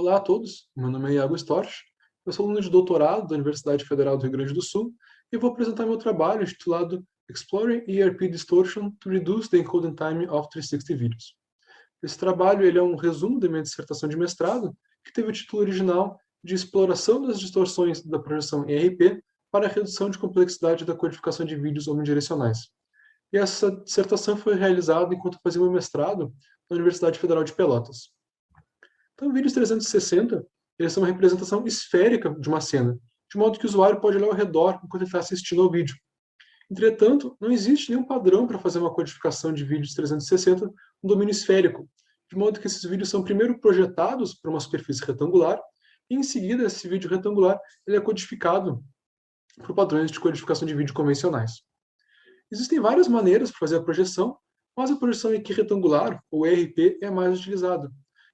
Olá a todos, meu nome é Iago Storch, eu sou aluno de doutorado da Universidade Federal do Rio Grande do Sul e vou apresentar meu trabalho intitulado Exploring ERP Distortion to Reduce the Encoding Time of 360 Videos. Esse trabalho ele é um resumo da minha dissertação de mestrado, que teve o título original de Exploração das distorções da projeção ERP para a redução de complexidade da codificação de vídeos omnidirecionais. E essa dissertação foi realizada enquanto eu fazia meu mestrado na Universidade Federal de Pelotas. Então, vídeos 360, eles são uma representação esférica de uma cena, de modo que o usuário pode olhar ao redor enquanto ele está assistindo ao vídeo. Entretanto, não existe nenhum padrão para fazer uma codificação de vídeos 360 no domínio esférico, de modo que esses vídeos são primeiro projetados para uma superfície retangular, e em seguida esse vídeo retangular ele é codificado por padrões de codificação de vídeo convencionais. Existem várias maneiras para fazer a projeção, mas a projeção equiretangular, ou ERP, é a mais utilizada.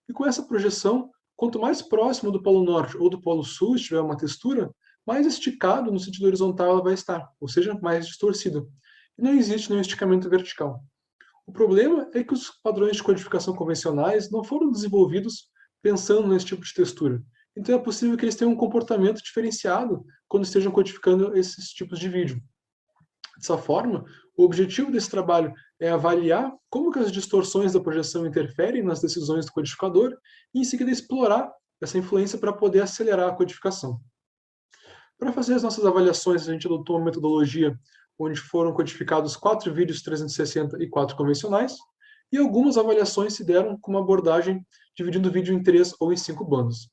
E com essa projeção, quanto mais próximo do polo norte ou do polo sul estiver uma textura, mais esticado no sentido horizontal ela vai estar, ou seja, mais distorcida. E não existe nenhum esticamento vertical. O problema é que os padrões de codificação convencionais não foram desenvolvidos pensando nesse tipo de textura. Então é possível que eles tenham um comportamento diferenciado quando estejam codificando esses tipos de vídeo. Dessa forma, o objetivo desse trabalho é avaliar como que as distorções da projeção interferem nas decisões do codificador e, em seguida, explorar essa influência para poder acelerar a codificação. Para fazer as nossas avaliações, a gente adotou uma metodologia onde foram codificados 4 vídeos 360 e 4 convencionais, e algumas avaliações se deram com uma abordagem dividindo o vídeo em 3 ou em 5 bandos.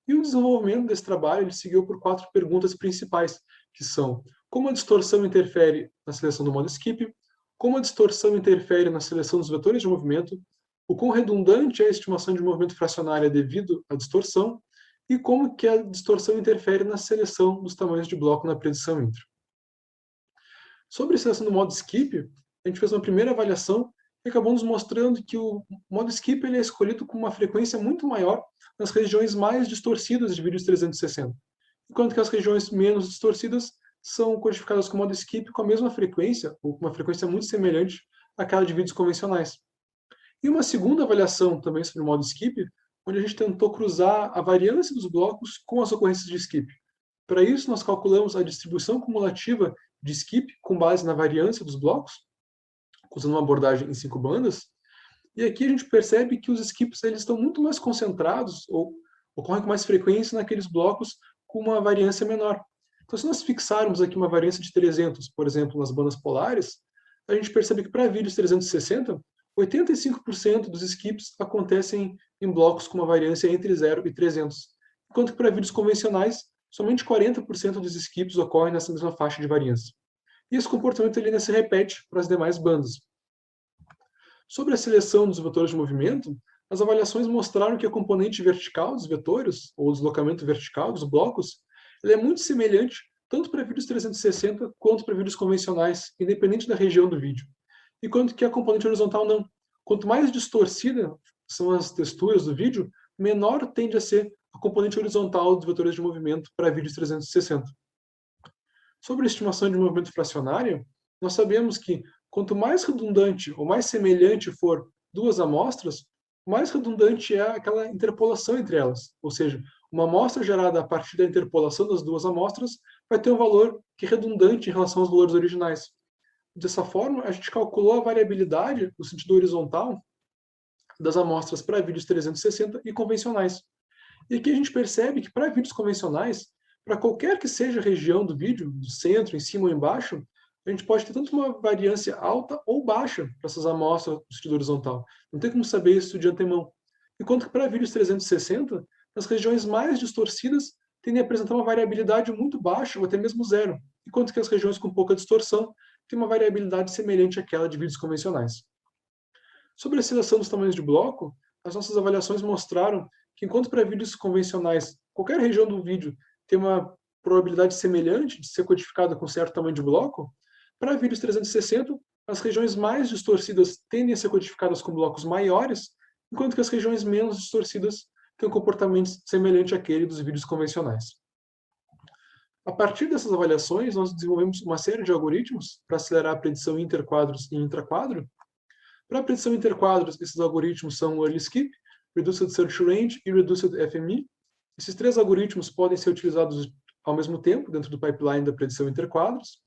E o desenvolvimento desse trabalho ele seguiu por 4 perguntas principais, que são: como a distorção interfere na seleção do modo skip, como a distorção interfere na seleção dos vetores de movimento, o quão redundante é a estimação de movimento fracionária devido à distorção, e como que a distorção interfere na seleção dos tamanhos de bloco na predição intro. Sobre a seleção do modo skip, a gente fez uma primeira avaliação e acabou nos mostrando que o modo skip ele é escolhido com uma frequência muito maior nas regiões mais distorcidas de vídeos 360, enquanto que as regiões menos distorcidas são codificadas com modo skip com a mesma frequência, ou com uma frequência muito semelhante àquela de vídeos convencionais. E uma segunda avaliação também sobre o modo skip, onde a gente tentou cruzar a variância dos blocos com as ocorrências de skip. Para isso, nós calculamos a distribuição cumulativa de skip com base na variância dos blocos, usando uma abordagem em 5 bandas, e aqui a gente percebe que os skips eles estão muito mais concentrados, ou ocorrem com mais frequência naqueles blocos com uma variância menor. Então, se nós fixarmos aqui uma variância de 300, por exemplo, nas bandas polares, a gente percebe que para vídeos 360, 85% dos skips acontecem em blocos com uma variância entre 0 e 300, enquanto que para vídeos convencionais, somente 40% dos skips ocorrem nessa mesma faixa de variância. E esse comportamento ele ainda se repete para as demais bandas. Sobre a seleção dos vetores de movimento, as avaliações mostraram que a componente vertical dos vetores, ou o deslocamento vertical dos blocos, ele é muito semelhante tanto para vídeos 360 quanto para vídeos convencionais, independente da região do vídeo. Enquanto que a componente horizontal não. Quanto mais distorcida são as texturas do vídeo, menor tende a ser a componente horizontal dos vetores de movimento para vídeos 360. Sobre a estimação de movimento fracionário, nós sabemos que quanto mais redundante ou mais semelhante for duas amostras, mais redundante é aquela interpolação entre elas. Ou seja, uma amostra gerada a partir da interpolação das duas amostras vai ter um valor que é redundante em relação aos valores originais. Dessa forma, a gente calculou a variabilidade no sentido horizontal das amostras para vídeos 360 e convencionais. E aqui a gente percebe que para vídeos convencionais, para qualquer que seja a região do vídeo, do centro, em cima ou embaixo, a gente pode ter tanto uma variância alta ou baixa para essas amostras do sentido horizontal. Não tem como saber isso de antemão. Enquanto que para vídeos 360, as regiões mais distorcidas tendem a apresentar uma variabilidade muito baixa ou até mesmo zero, enquanto que as regiões com pouca distorção têm uma variabilidade semelhante àquela de vídeos convencionais. Sobre a seleção dos tamanhos de bloco, as nossas avaliações mostraram que enquanto para vídeos convencionais, qualquer região do vídeo tem uma probabilidade semelhante de ser codificada com certo tamanho de bloco, para vídeos 360, as regiões mais distorcidas tendem a ser codificadas com blocos maiores, enquanto que as regiões menos distorcidas têm um comportamento semelhante àquele dos vídeos convencionais. A partir dessas avaliações, nós desenvolvemos uma série de algoritmos para acelerar a predição interquadros e intraquadro. Para a predição interquadros, esses algoritmos são o early skip, Reduced Search Range e Reduced FME. Esses três algoritmos podem ser utilizados ao mesmo tempo dentro do pipeline da predição interquadros.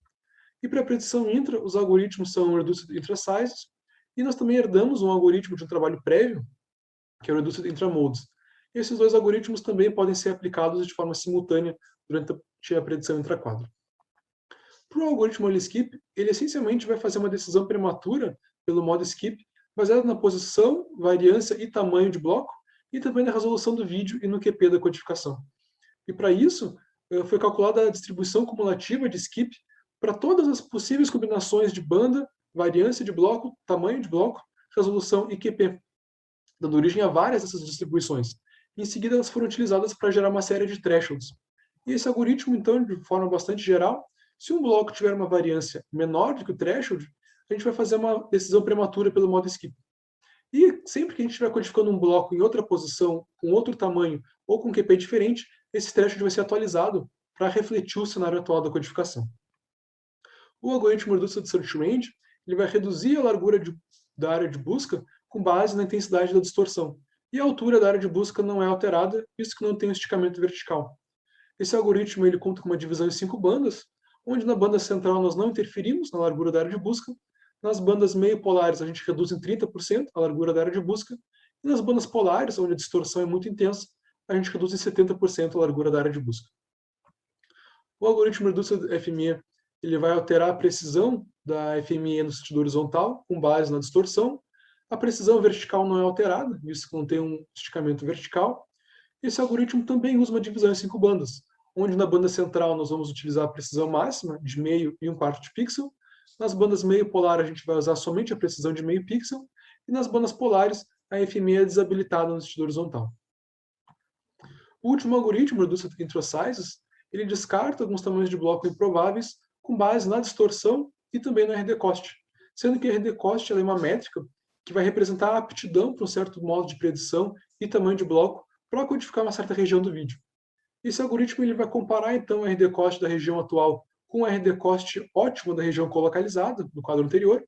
E para a predição intra, os algoritmos são Reduced Intra-Sizes, e nós também herdamos um algoritmo de um trabalho prévio, que é o Reduced Intramodes. Esses dois algoritmos também podem ser aplicados de forma simultânea durante a predição intraquadro. Para o algoritmo early skip, ele essencialmente vai fazer uma decisão prematura pelo modo skip, baseada na posição, variância e tamanho de bloco, e também na resolução do vídeo e no QP da codificação. E para isso, foi calculada a distribuição cumulativa de skip para todas as possíveis combinações de banda, variância de bloco, tamanho de bloco, resolução e QP, dando origem a várias dessas distribuições. Em seguida, elas foram utilizadas para gerar uma série de thresholds. E esse algoritmo, então, de forma bastante geral, se um bloco tiver uma variância menor do que o threshold, a gente vai fazer uma decisão prematura pelo modo skip. E sempre que a gente estiver codificando um bloco em outra posição, com outro tamanho ou com QP diferente, esse threshold vai ser atualizado para refletir o cenário atual da codificação. O algoritmo Reduced Search Range ele vai reduzir a largura da área de busca com base na intensidade da distorção. E a altura da área de busca não é alterada, visto que não tem um esticamento vertical. Esse algoritmo ele conta com uma divisão em 5 bandas, onde na banda central nós não interferimos na largura da área de busca, nas bandas meio polares a gente reduz em 30% a largura da área de busca, e nas bandas polares, onde a distorção é muito intensa, a gente reduz em 70% a largura da área de busca. O algoritmo Reduced FME ele vai alterar a precisão da FME no sentido horizontal, com base na distorção. A precisão vertical não é alterada, visto que não tem um esticamento vertical. Esse algoritmo também usa uma divisão em 5 bandas, onde na banda central nós vamos utilizar a precisão máxima de meio e 1/4 de pixel. Nas bandas meio polar a gente vai usar somente a precisão de meio pixel. E nas bandas polares a FME é desabilitada no sentido horizontal. O último algoritmo, Reduced Intra-Sizes, ele descarta alguns tamanhos de bloco improváveis com base na distorção e também no RD-Cost, sendo que a RD-Cost é uma métrica que vai representar a aptidão para um certo modo de predição e tamanho de bloco para codificar uma certa região do vídeo. Esse algoritmo ele vai comparar então o RD-Cost da região atual com o RD-Cost ótimo da região colocalizada, no quadro anterior,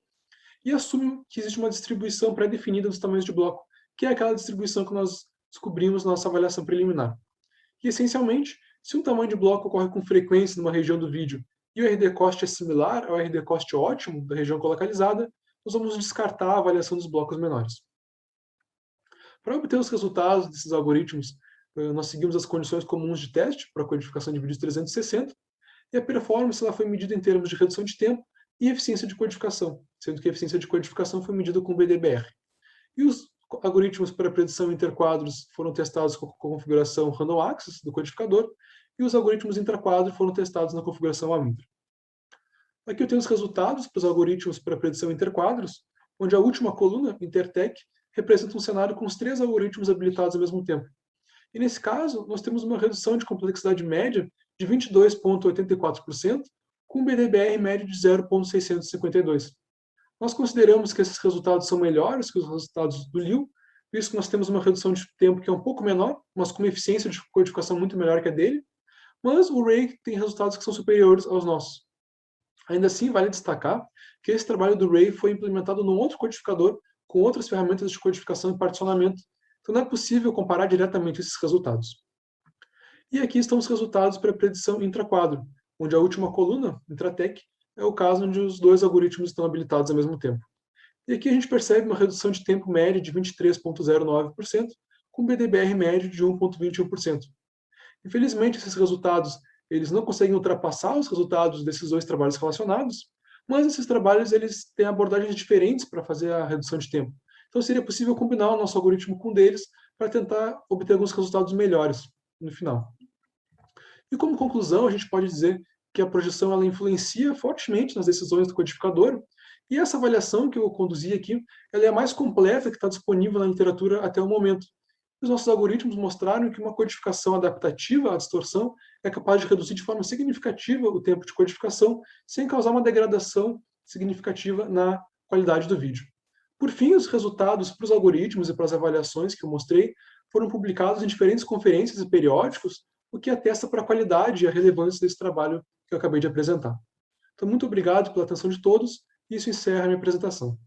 e assume que existe uma distribuição pré-definida dos tamanhos de bloco, que é aquela distribuição que nós descobrimos na nossa avaliação preliminar. E, essencialmente, se um tamanho de bloco ocorre com frequência numa região do vídeo e o RD-Cost é similar ao RD-Cost ótimo da região colocalizada, nós vamos descartar a avaliação dos blocos menores. Para obter os resultados desses algoritmos, nós seguimos as condições comuns de teste para a codificação de vídeos 360, e a performance ela foi medida em termos de redução de tempo e eficiência de codificação, sendo que a eficiência de codificação foi medida com BDBR. E os algoritmos para predição interquadros foram testados com a configuração random access do codificador, e os algoritmos intraquadro foram testados na configuração Amintra. Aqui eu tenho os resultados para os algoritmos para predição interquadros, onde a última coluna, Intertech, representa um cenário com os 3 algoritmos habilitados ao mesmo tempo. E nesse caso, nós temos uma redução de complexidade média de 22,84%, com um BDBR médio de 0,652. Nós consideramos que esses resultados são melhores que os resultados do Liu, visto que nós temos uma redução de tempo que é um pouco menor, mas com uma eficiência de codificação muito melhor que a dele, mas o Ray tem resultados que são superiores aos nossos. Ainda assim, vale destacar que esse trabalho do Ray foi implementado num outro codificador, com outras ferramentas de codificação e particionamento, então não é possível comparar diretamente esses resultados. E aqui estão os resultados para a predição intraquadro, onde a última coluna, Intratech, é o caso onde os 2 algoritmos estão habilitados ao mesmo tempo. E aqui a gente percebe uma redução de tempo média de 23,09%, com BDBR médio de 1,21%. Infelizmente, esses resultados eles não conseguem ultrapassar os resultados desses 2 trabalhos relacionados, mas esses trabalhos eles têm abordagens diferentes para fazer a redução de tempo. Então seria possível combinar o nosso algoritmo com um deles para tentar obter alguns resultados melhores no final. E como conclusão, a gente pode dizer que a projeção ela influencia fortemente nas decisões do codificador, e essa avaliação que eu conduzi aqui, ela é a mais completa que está disponível na literatura até o momento. Os nossos algoritmos mostraram que uma codificação adaptativa à distorção é capaz de reduzir de forma significativa o tempo de codificação, sem causar uma degradação significativa na qualidade do vídeo. Por fim, os resultados para os algoritmos e para as avaliações que eu mostrei foram publicados em diferentes conferências e periódicos, o que atesta para a qualidade e a relevância desse trabalho que eu acabei de apresentar. Então, muito obrigado pela atenção de todos, e isso encerra a minha apresentação.